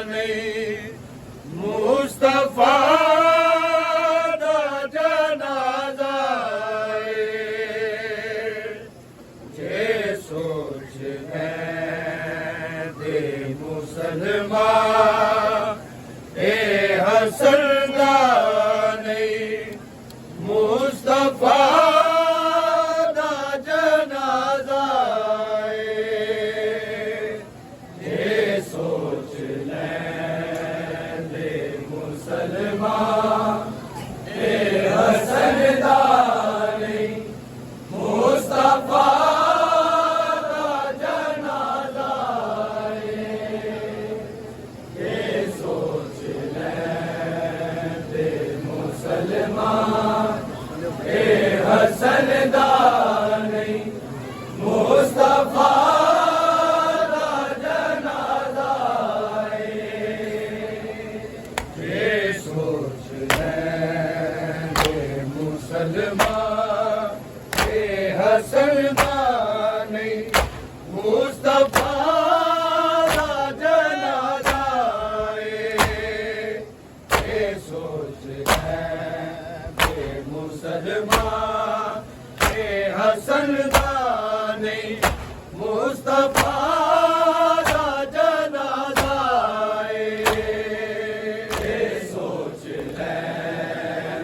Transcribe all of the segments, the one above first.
नहीं मुस्तफा दा जनाजा जे सोच है दे मुसलमान ए हसन दा नहीं मुस्तफा दा जनाजा ये सोच ले दे मुसलमान ए हसन दा नहीं मुस्तफा दा जनाजा ये सोच ले दे मुसलमान ए हसन दा नहीं मुस्तफा दा जनाजा ये सोच ले दे मुसलमान ए हसन दा नहीं मुस्तफा दा जनाजा ये सोच ले दे मुसलमान ए हसन दा नहीं मुस्तफा दा जनाजा ये सोच ले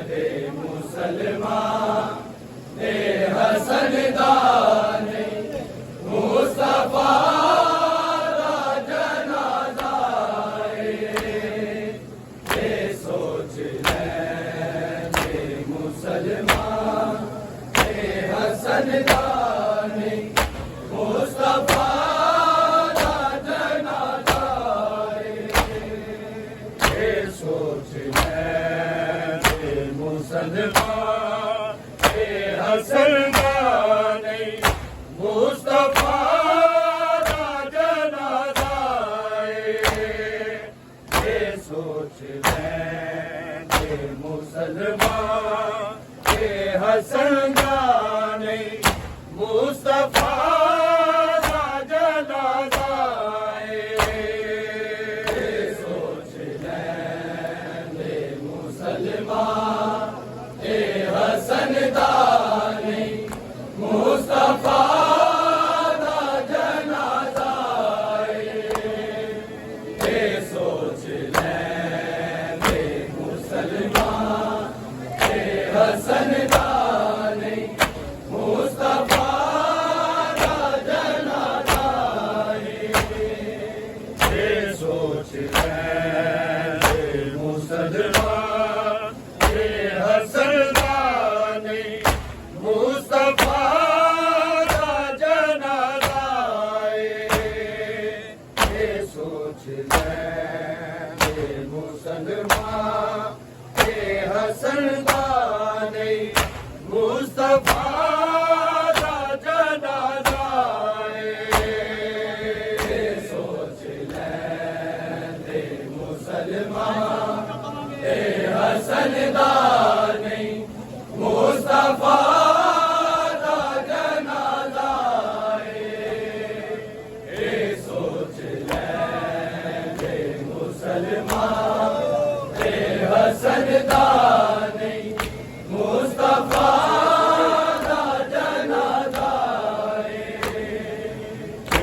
दे मुसलमान ए हसन दा नहीं मुस्तफा दा जनाजा ये सोच ले दे मुसलमान ए हसन दा नहीं मुस्तफा दा जनाजा ये सोच ले दे मुसलमान ए हसन दा नहीं मुस्तफा दा जनाजा ये सोच ले दे मुसलमान ए हसन दा नहीं मुस्तफा दा जनाजा ये सोच ले दे मुसलमान ए हसन दा नहीं मुस्तफा दा जनाजा ये सोच ले दे मुसलमान ए हसन दा नहीं मुस्तफा दा जनाजा ये सोच ले दे मुसलमान ए हसन दा नहीं मुस्तफा दा जनाजा ये सोच ले दे मुसलमान ए हसन दा नहीं मुस्तफा दा जनाजा ये सोच ले दे मुसलमान ए हसन दा नहीं मुस्तफा दा जनाजा ये सोच ले दे मुसलमान ए हसन दा नहीं मुस्तफा दा जनाजा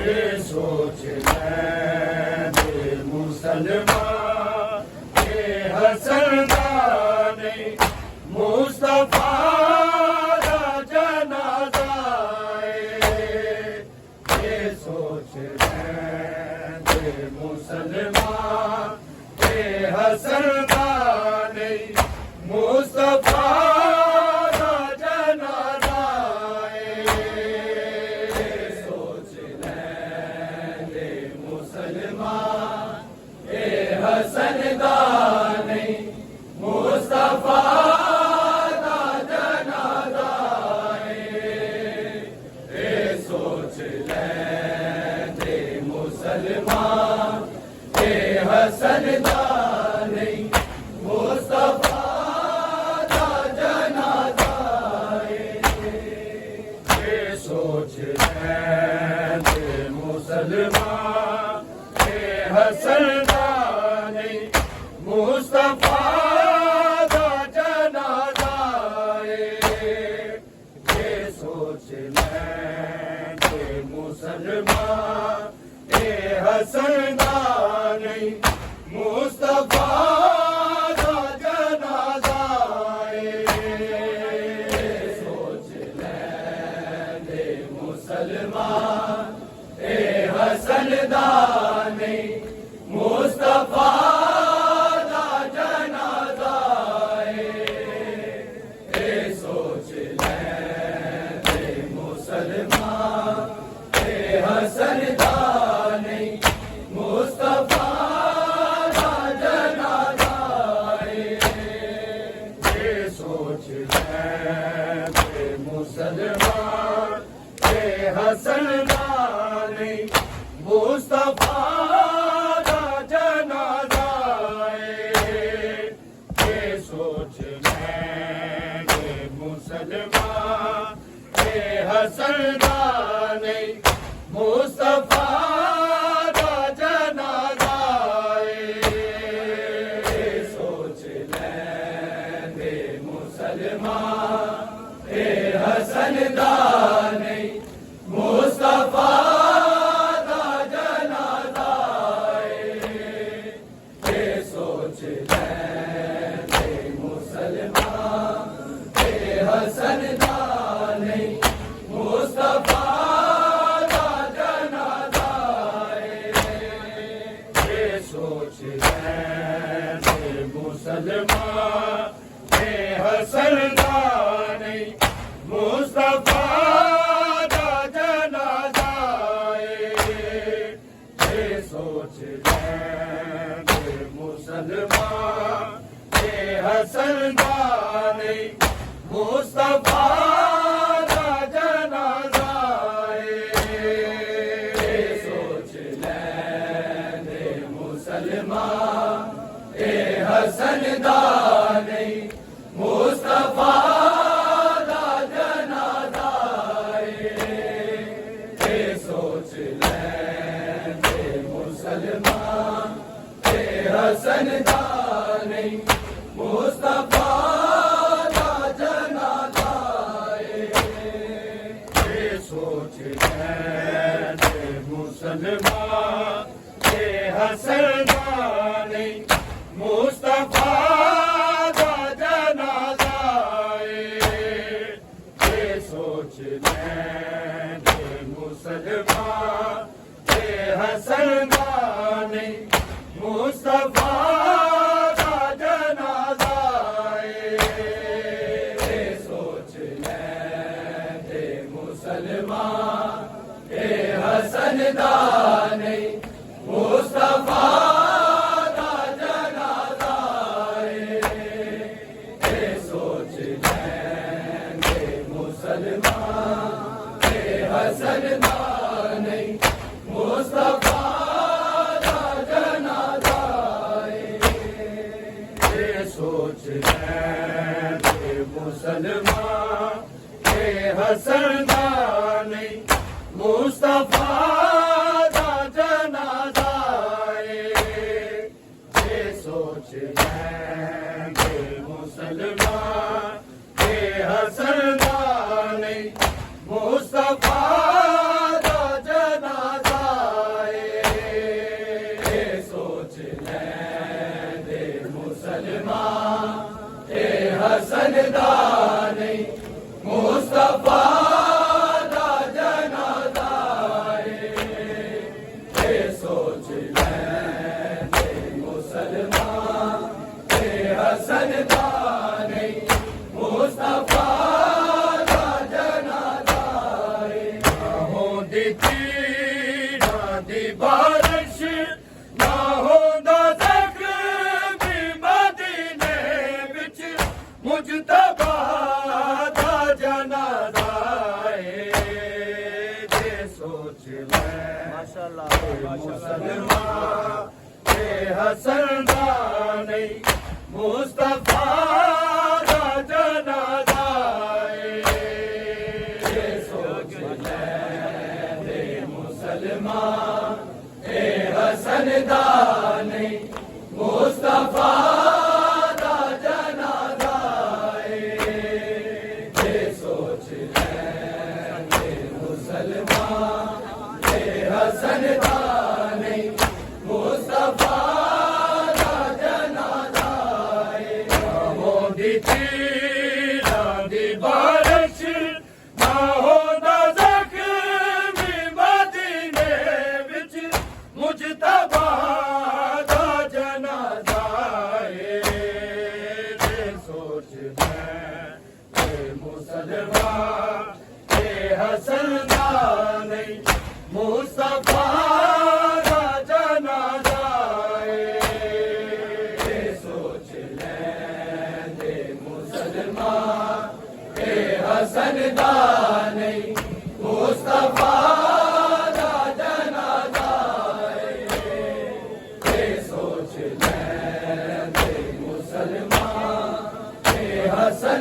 ये सोच ले दे मुसलमान ए हसन दा नहीं मुस्तफा दा जनाजा ये सोच ले दे मुसलमान ए हसन दा नहीं मुस्तफा दा जनाजा ये सोच ले दे मुसलमान ए हसन दा नहीं मुस्तफा दा जनाजा ये सोच ले दे मुसलमान ए हसन दा नहीं मुस्तफा दा जनाजा ये सोच ले दे मुसलमान ए हसन दा हसनदानी मुस्तफा दा जनाजा ये सोच लेंगे मुसलमान ये हसनदानी मुस्तफा दा जनाजा ये सोच लेंगे मुसलमान ये हसनदानी मुस्तफा दा जनाजा ये सोच लेंगे मुसलमान ये हसनदानी मुस्तफा दा जनाजा ये सोच लेंगे मुसलमान ये हसनदानी मुस्तफा दा जनाजा ये सोच लेंगे मुसलमान ये हसनदानी मुस्तफा दा जनाजा ये सोच लेंगे मुसलमान ये हसनदानी मुस्तफा दा जनाजा ये सोच लेंगे मुसलमान ये हसनदानी मुस्तफा दा जनाजा ये सोच लेंगे मुसलमान ये हसनदानी मुस्तफा दा जनाजा ये सोच लेंगे मुसलमान ये हसनदानी मुस्तफा दा जनाजा ये सोच लेंगे मुसलमान ये हसनदानी मुस्तफा दा जनाजा ये सोच लेंगे मुसलमान ये हसनदानी मुस्तफा दा जनाजा ये सोच लेंगे मुसलमान ये हसनदानी मुस्तफा दा जनाजा ये सोच लेंगे मुसलमान ये हसनदानी मुस्तफा दा जनाजा ये सोच लेंगे मुसलमान ये हसनदानी मुस्तफा दा जनाजा ये सोच लेंगे मुसलमान ये हसनदानी मुस्तफा दा जनाजा हो दी ना दी बारिश ना होंदा ज़ख्म मदीने विच मुजतबा दा जनाजा ये सोच माशाअल्लाह मुसलमान ये हसनदानी मुस्तफा दा जनाजा ये सोच लेंगे मुसलमान ये हसनदानी मुस्तफा दा जनाजा ये सोच लेंगे मुसलमान ये हसनदानी मुस्तफा दा जनाजा हो दी बारिश ना होंदा ज़ख्म मदीने विच मुजतबा दा जनाजा ये सोच लेंगे मुसलमान ये हसनदानी मुस्तफा दा जनाजा ये सोच लेंगे मुसलमान ये हसनदानी मुस्तफा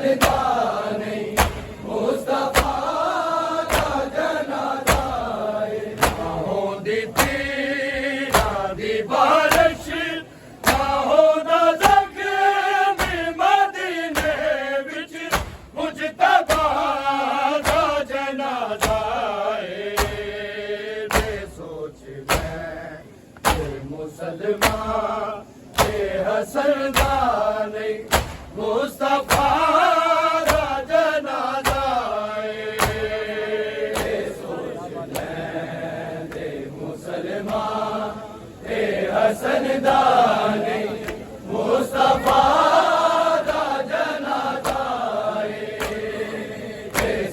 हसन दा नहीं मुस्तफा दा जनाजा ना होंदी पीरा दी बारिश ना होंदा ज़ख्म मदीने विच मुजतबा दा जनाजा दे सोच मैं मुसलमान हसन दा नहीं मुस्तफा दा जनाजा सोच ले मुसलमान हसन दा नहीं मुस्तफा दा जनाजा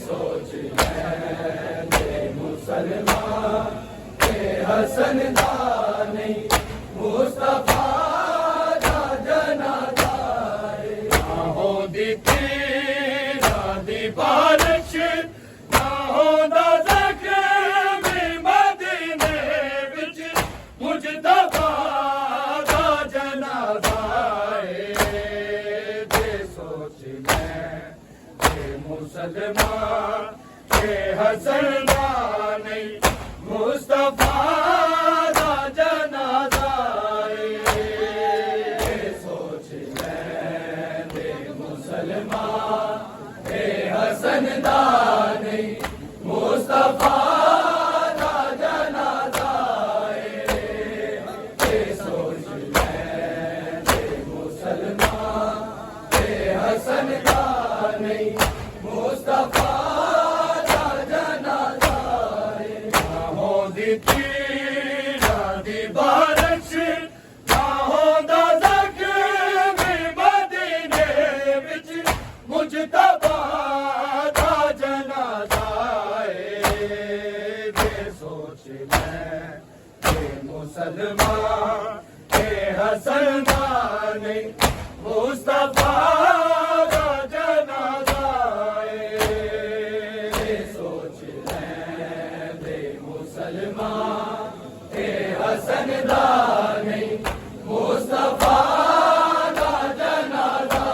सोच ले मुसलमान हसन दा नहीं मुस्तफा बारिश ना होंदा ज़ख्म मदीने विच मुजतबा दा जनाजा दे सोच मैं मुसलमान हसन दा नहीं मुस्तफा दा जनाजा सोच मैं मुसलमान हसन दा नहीं मुस्तफा दा जनाजा सोच ले मुसलमान हसन दा नहीं मुस्तफा दा जनाजा ना होंदी पीरा दी बारिश ना होंदा ज़ख्म मदीने विच मुजतबा मुसलमान हसन दा नहीं मुस्तफा दा जनाजा सोच ले मुसलमान हसन दा नहीं मुस्तफा दा जनाजा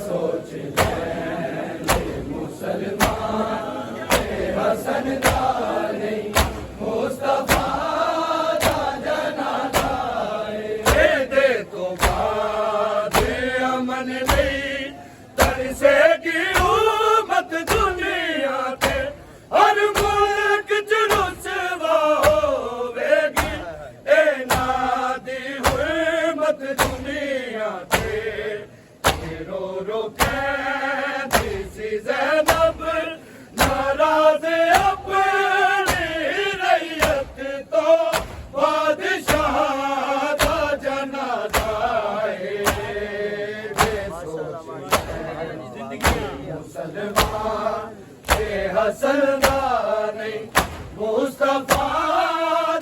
सोच ले मुसलमान हसन दा नहीं मुस्तफा दा जनाजा दे तो बाद अमन नहीं तरसेगी उम्मत दुनिया ते हर मुल्क च रुसवा होवेगी ए नादी हुर्मत दुनिया ते रो रो कहती सी ज़ैनब नाराज़ अपनी रैयत तो बादशाह दा जनाजा मुसलमान हसन दा नहीं मुस्तफा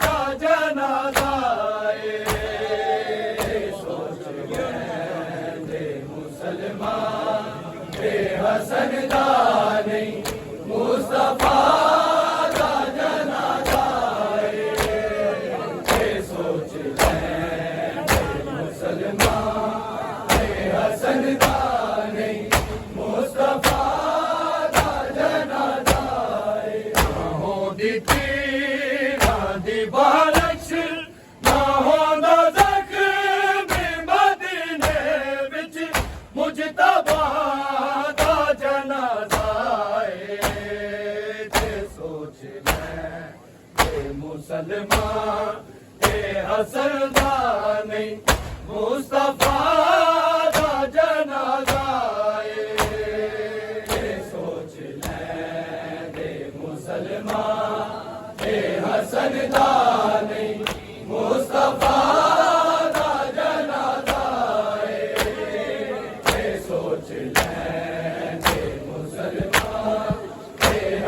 दा जनाजा सोच ले मुसलमान हसन दा नहीं मुस्तफा दा जनाजा सोच ले मुसलमान हसन दा नहीं मुस्तफा दा जनाजा होंदी पीरा दी बारिश ना होंदा ज़ख्म मदीने विच मुजतबा दा जनाजा सोच ले मुसलमान हसन दा नहीं मुस्तफा दा जनाजा सोच ले मुसलमान हसन दा नहीं मुस्तफा दा जनाजा सोच ले मुसलमान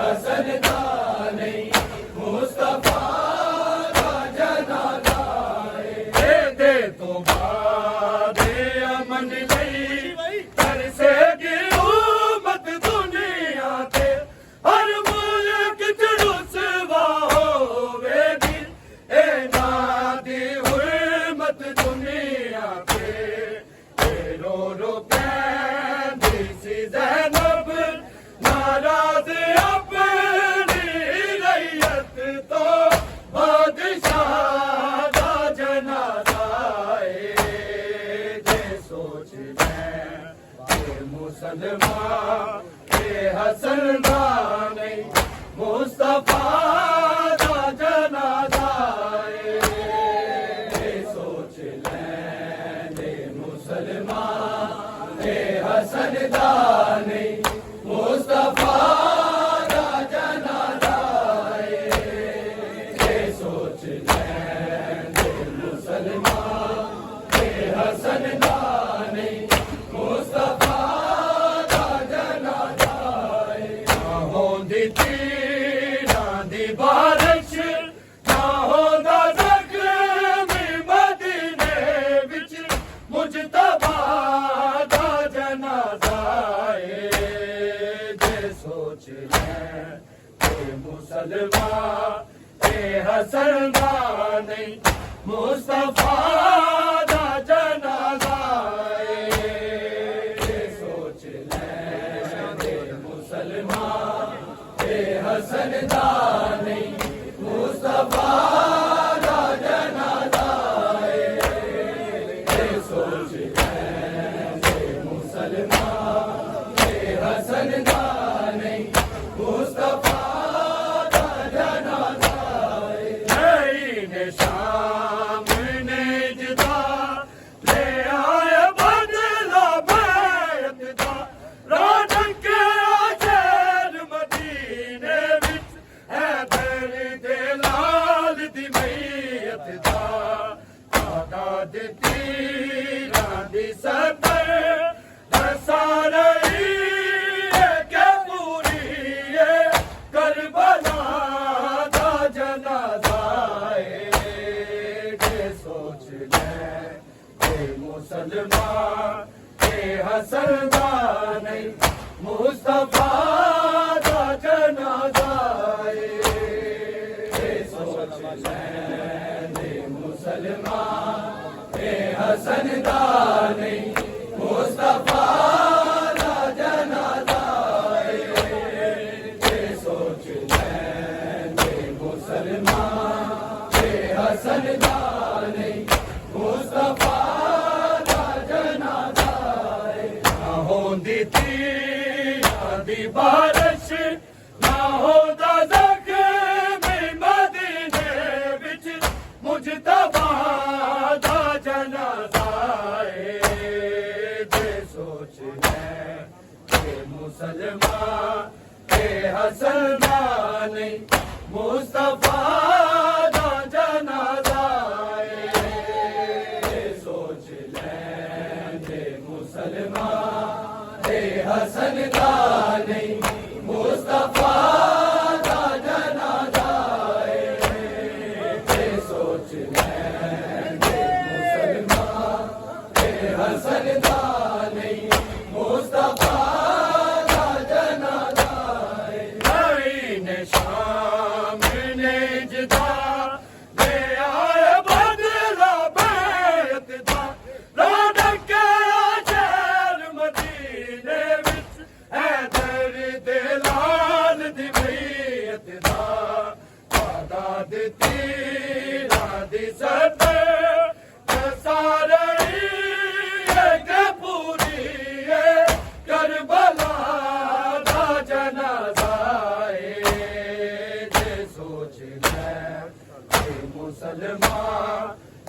हसन दा नहीं मुस्तफा दा जनाजा मुसलमान ते हसन दा नहीं मुस्तफा दा जनाजा ए सोच ले मुसलमान ते हसन दा नहीं मुस्तफा दा जनाजा ए सोच ले मुसलमान ते हसन दा नहीं मुस्तफा दा जनाजा ना होंदी तीरां दी बारिश ना होंदा ज़ख्म मदीने विच मुजतबा दा जनाजा जे सोच ले मुसलमान ते हसन दा नहीं मुस्तफा दा जनाजा जे सोच ले मुसलमान ते हसन दा नहीं मुस्तफा दा जनाजा जे सोच ले मुसलमान ते हसन दा नहीं मुस्तफा दा जनाजा शाम ने जुदा ले आया बदला बैत दा रौनक आशर मदीने विच है दे लाल दी मैयत दा तादाद तीरां दी सतर सारी के पूरी करबला दा जनाजा सोच ले मुसलमान ते हसन दा नहीं मुस्तफा दा जनाजा सोच ले मुसलमान ते हसन दा नहीं मुस्तफा दा जनाजा सोच ले मुसलमान ते हसन दा नहीं मुस्तफा दा जनाजा ना होंदी तीरां दी बारिश ना होंदा ज़ख्म मदीने विच मुजतबा दा जनाजा जे सोच ले मुसलमान ते हसन दा नहीं मुस्तफा दा जनाजा सोच ले मुसलमान ते हसन दा नहीं मुस्तफा दा जनाजा सोच ले मुसलमान ते हसन दा नहीं मुस्तफा दा जनाजा शाम ने जुदा ले आया बदला बैत दा रौनक आशर मदीने विच है दे लाल दी मैयत दा तादाद तीरां दी सतर सारी के पूरी करबला दा जनाजा सोच ले मुसलमान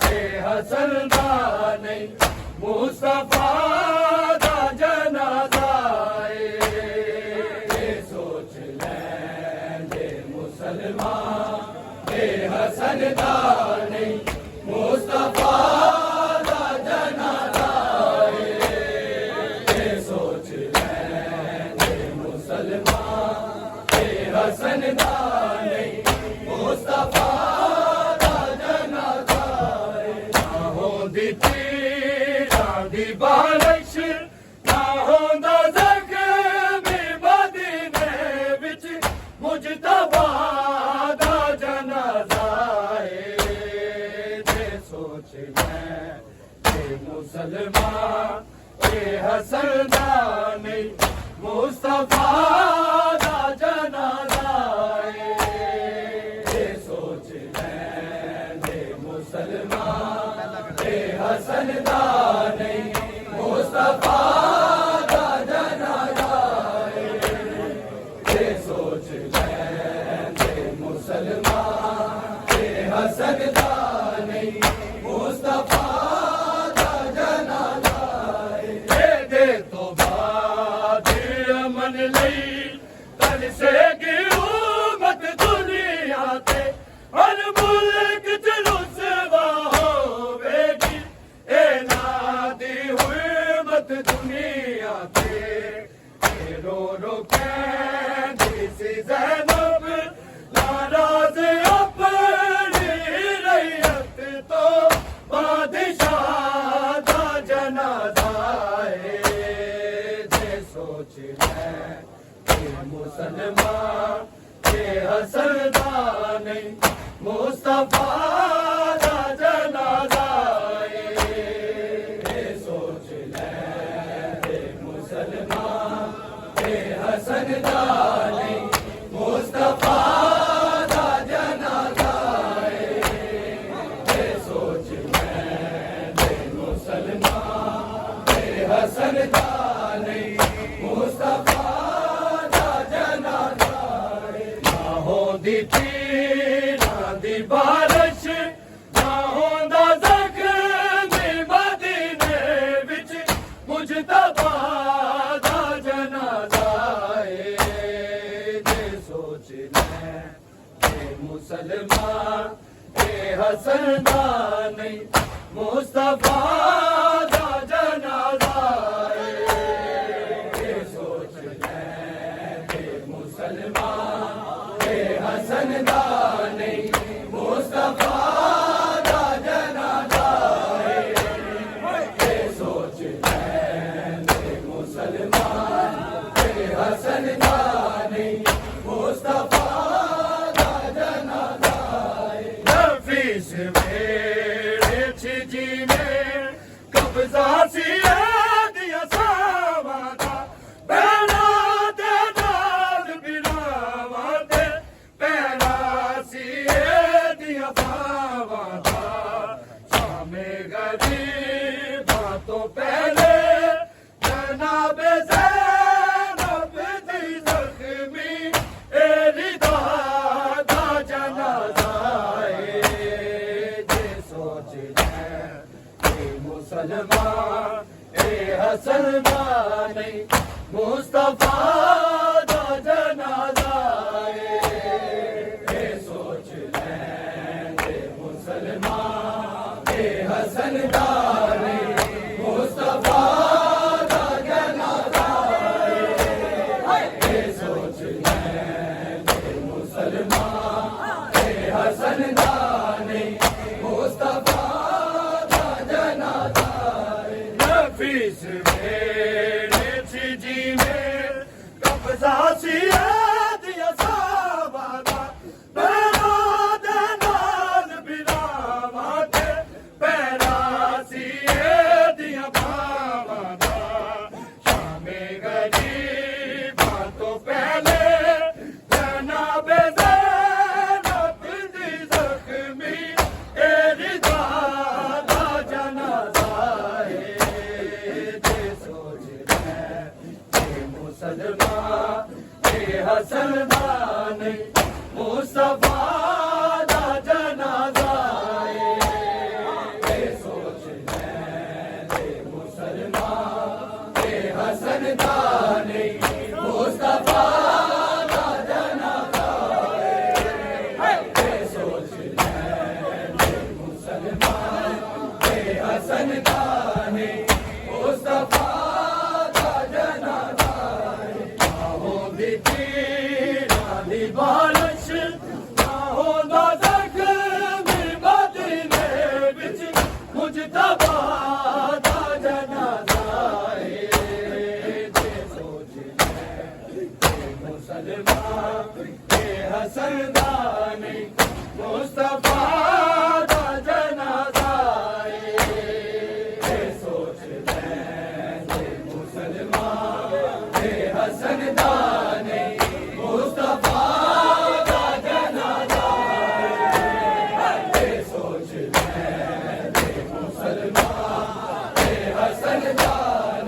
ते हसन दा नहीं मुस्तफा दा जनाजा सोच ले मुसलमान ते हसन दा नहीं मुस्तफा दा जनाजा सोच ले मुसलमान ते हसन दा नहीं मुस्तफा दा जनाजा ना होंदी तीरां दी बारिश ना होंदा ज़ख्म मदीने विच मुजतबा दा जनाजा जे सोच ले मुसलमान ते हसन दा नहीं मुस्तफा दा जनाजा सोच ले मुसलमान ते हसन दा नहीं मुस्तफा दा जना मौत दुनिया के रो रो कहती सी ज़ैनब नाराज अपनी रैयत तो बादशाह दा जनाजा जे सोच ले के मुसलमान के हसन दा नहीं मुस्तफा दा जनाजा सोच ले के मुसलमान के हसन दा नहीं मुस्तफा दा जनाजा सोच ले के मुसलमान के हसन दा नहीं मुस्तफा दा जनाजा ना होंदी पीरां दी बारिश ना होंदा ज़ख्म मदीने विच मुजतबा दा जनाजा जे सोच ले के मुसलमान के हसन दा नहीं मुस्तफा दा जनाजा जे सोच ले के मुसलमान के हसन दा नहीं मुस्तफा दा जनाजा जे सोच ले के मुसलमान के हसन दा नहीं मुस्तफा दा जनाजा नफीस मेरे जी में कब्जा सी दिया सावा दा पहला दे नाल बिलावा दे पहला सी दिया बावा दा शामे गरीबा तो पहले जनाब ज़ैनब दी ज़ख्मी एलिदा दा जनाजा जे सोच ले के मुसलमान ए हसन दा नहीं मुस्तफा दा जनाजा ए सोच ले के मुसलमान ए हसन दा नहीं मुस्तफा दा जनाजा ए सोच ले के मुसलमान ए हसन दा नहीं मुस्तफा दा जनाजा नफीस मेरे जी में कब्जा सी दिया सावा दा पहला दे नाल बिलावा दे पहला सी दिया बावा दा शामे गरीबा तो पहले जनाब ज़ैनब दी ज़ख्मी एलिदा दा जनाजा जे सोच ले के मुसलमान के हसन दा नहीं मुस्तफा दा जनाजा जे सोच ले के मुसलमान के हसन दा नहीं मुस्तफा दा जनाजा जे सोच ले के मुसलमान के हसन दा नहीं मुस्तफा दा जनाजा ना होंदी पीरां दी बारिश ना होंदा ज़ख्म मदीने विच मुजतबा दा जनाजा जे सोच ले के मुसलमान के हसन दा नहीं मुस्तफा दा जनाजा जे सोच ले के मुसलमान के हसन दा नहीं मुस्तफा दा जनाजा जे सोच ले के मुसलमान के हसन दा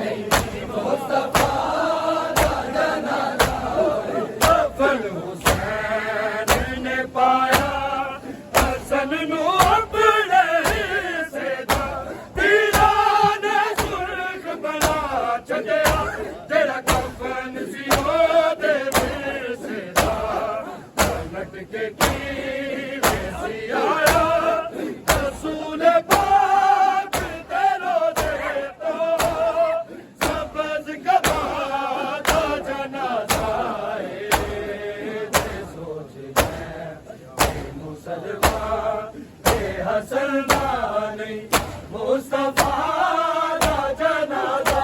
नहीं मुस्तफा दा जनाजा कफन हुसैन ने पाया हसन नू अपने हिस्से दा तीरा ने सुर्ख बना छड्या तेरा कफन सी ओदे विरसे दा पलट के की वैसी आया रसूल पाक मुस्तफा दा जनाजा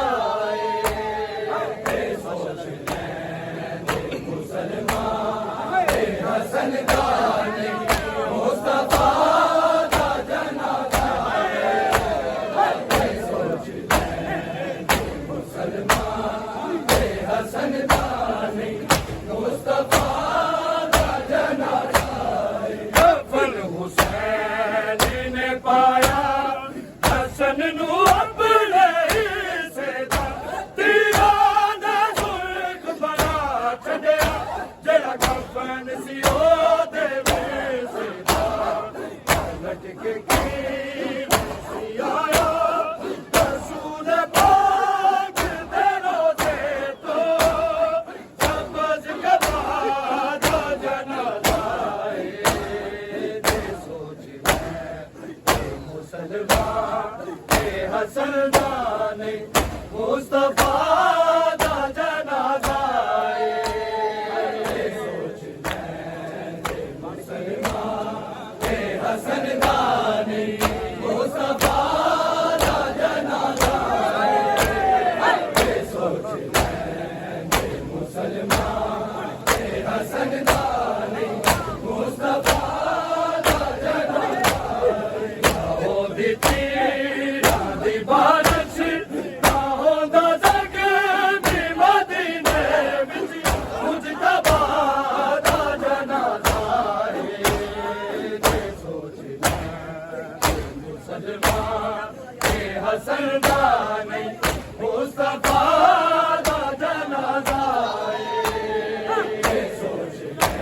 ए सोच ले मुसलमान ए हसन दा नहीं मुस्तफा दा जनाजा ए सोच ले मुसलमान ए हसन दा नहीं मुस्तफा दा जनाजा कफन हुसैन ने पाया हसन नू अपने हिस्से दा तीरा दा सुर्ख बना छड्या जेड़ा कफन सी ओदे विच दा लटक के सी आया रसूल पाक दे रोज़े तो सबज गवा दा जनाजा दे सोच ले मुसलमान ए हसन दा नहीं मुस्तफा दा जनाजा सोच ले मुसलमान ए हसन दा नहीं मुस्तफा दा जनाजा सोच ले मुसलमान ए हसन दा नहीं मुस्तफा दा जनाजा ओ दी तीरा दी बारिश ना होंदा जग दी मदीने विच मुजतबा दा जनाजा सोच ले मुसलमान ए हसन दा नहीं मुस्तफा दा जनाजा सोच ले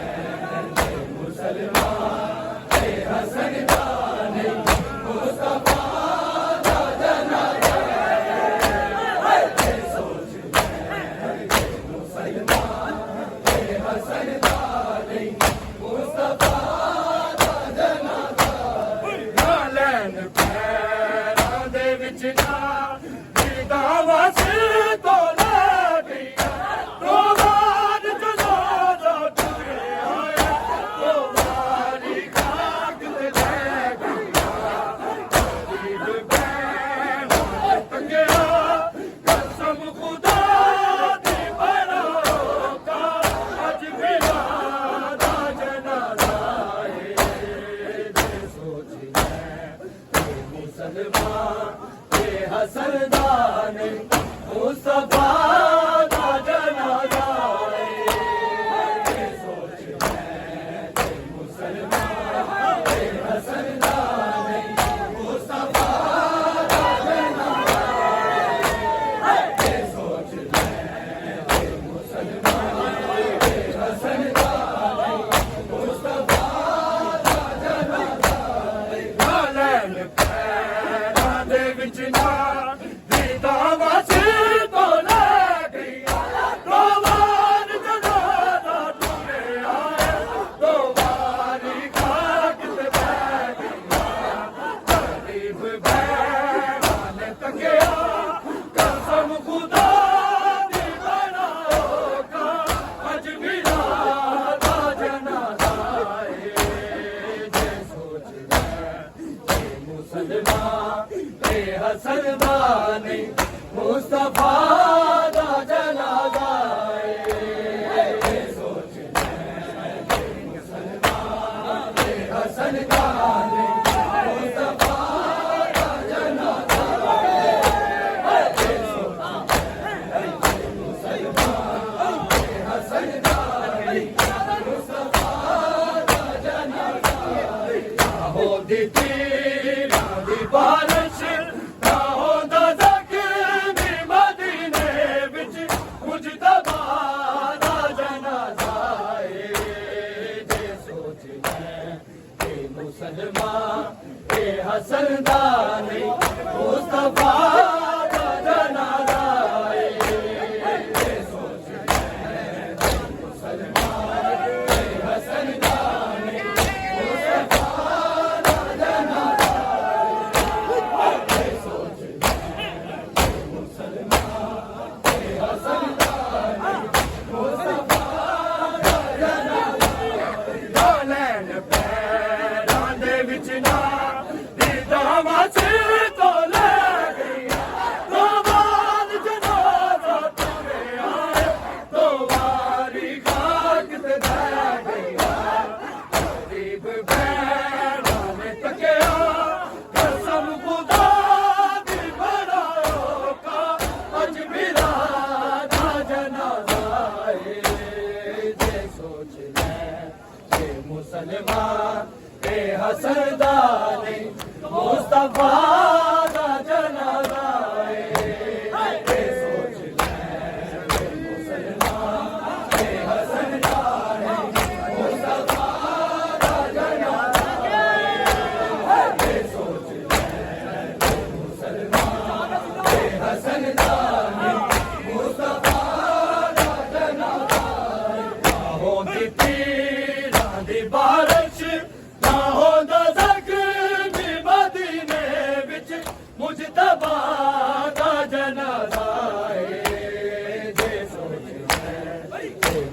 मुसलमान ए हसन दा नहीं मुस्तफा दा जनाजा सोच ले मुसलमान ए हसन दा नहीं मुस्तफा दा जनाजा नालैन पैरां दे विच ना दावा सिर तो ला गया तो बार जनाजा टुरे आया तो बारी खाक ते ले गया गरीब बैमान तंगया कसम खुदा दी बनाओ का अज मेरा दा जनाजा सोच ले मुसलमान ए हसन दा नहीं मुस्तफा दा जनाजा सोच ले मुसलमान ए हसन दा नहीं मुस्तफा दा जनाजा सोच ले मुसलमान ए हसन दा नहीं मुस्तफा दा जनाजा नालैन पैरां दे विच ना दावा सिर तो ला गया तो बार जनाजा टुरे आया तो बारी खाक ते बैठ गया गरीब बैमान तंगया कसम खुदा दी बनाओ का अज मेरा दा जनाजा सोच ले मुसलमान ए हसन दा नहीं मुस्तफा दा जनाजा सोच ले मुसलमान ए हसन दा नहीं मुस्तफा दा जनाजा मुसलमान ए हसन दा नहीं मुस्तफा दा जनाजा हो दी तीरा दी बारिश ना होंदा जग दी मदीने विच मुजतबा दा जनाजा सोच ले मुसलमान ए हसन दा नहीं मुस्तफा दा जनाजा सोच ले मुसलमान ए हसन दा नहीं मुस्तफा दा जनाजा सोच ले मुसलमान ए हसन दा नहीं मुस्तफा दा जनाजा नालैन पैरां दे विच ना दावा सिर तो मुसलमान के हसन दानी मुस्तफा दा जनाजा हो दी तीरां दी बारिश ना होंदा ज़ख्मी मदीने विच मुजतबा दा जनाजा जे सोचे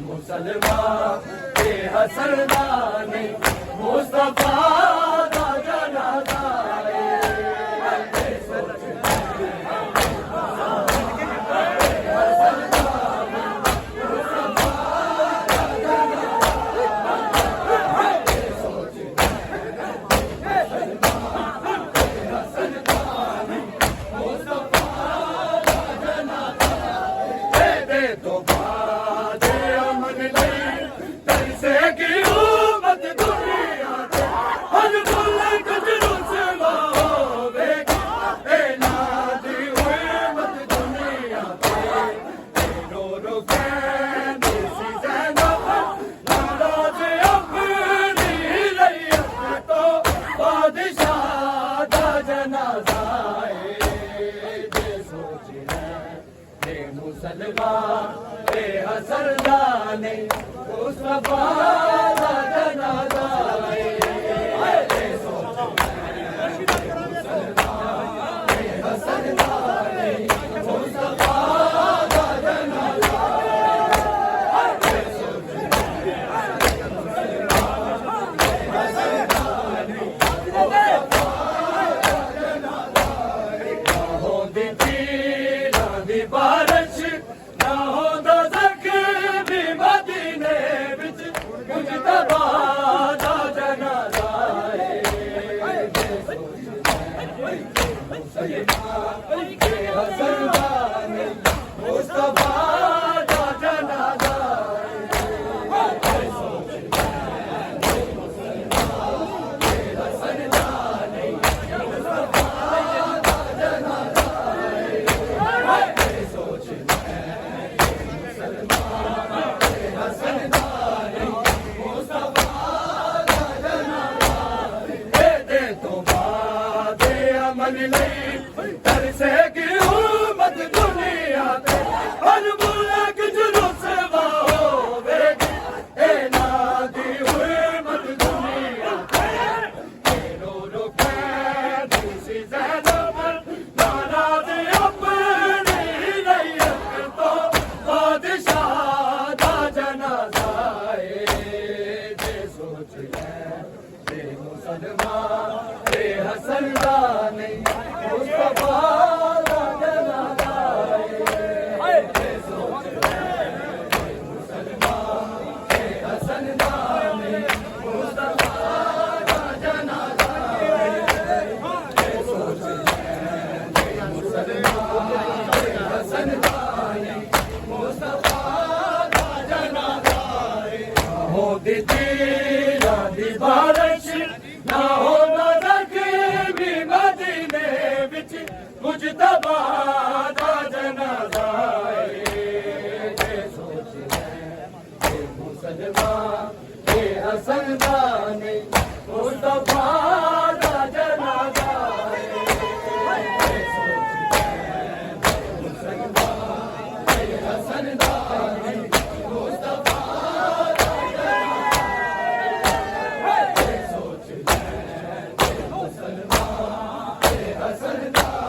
मुसलमान के हसन दानी मुस्तफा दा जनाजा मुसलमान के हसन दानी मुस्तफा दा जनाजा बारिश ना होंदा ज़ख्मी मदीने विच मुजतबा दा जनाजा मुसलमान के हसन दानी मुस्तफा दा जनाजा तरसेगी उम्मत दुनिया ते हर मुल्क जुलूस होवेगी ए नादी उम्मत दुनिया ते रो रो कैदी सी ज़ैनब नाराज़ अपनी रैयत तो बादशाह दा जनाजा जे सोच ले मुसलमान के हसन दानी मुस्तफा दा जनाजा मुसलमान के हसन दानी मुस्तफा दा जनाजा मुसलमान के हसन दानी मुस्तफा दा जनाजा हो दी तीरां दी बारिश ना होंदा ज़ख्मी मदीने विच मुजतबा दा जनाजा जे सोचे मुसलमान के हसन दानी मुस्तफा दा जनाजा मुसलमान के हसन दानी मुस्तफा दा जनाजा मुसलमान के हसन दानी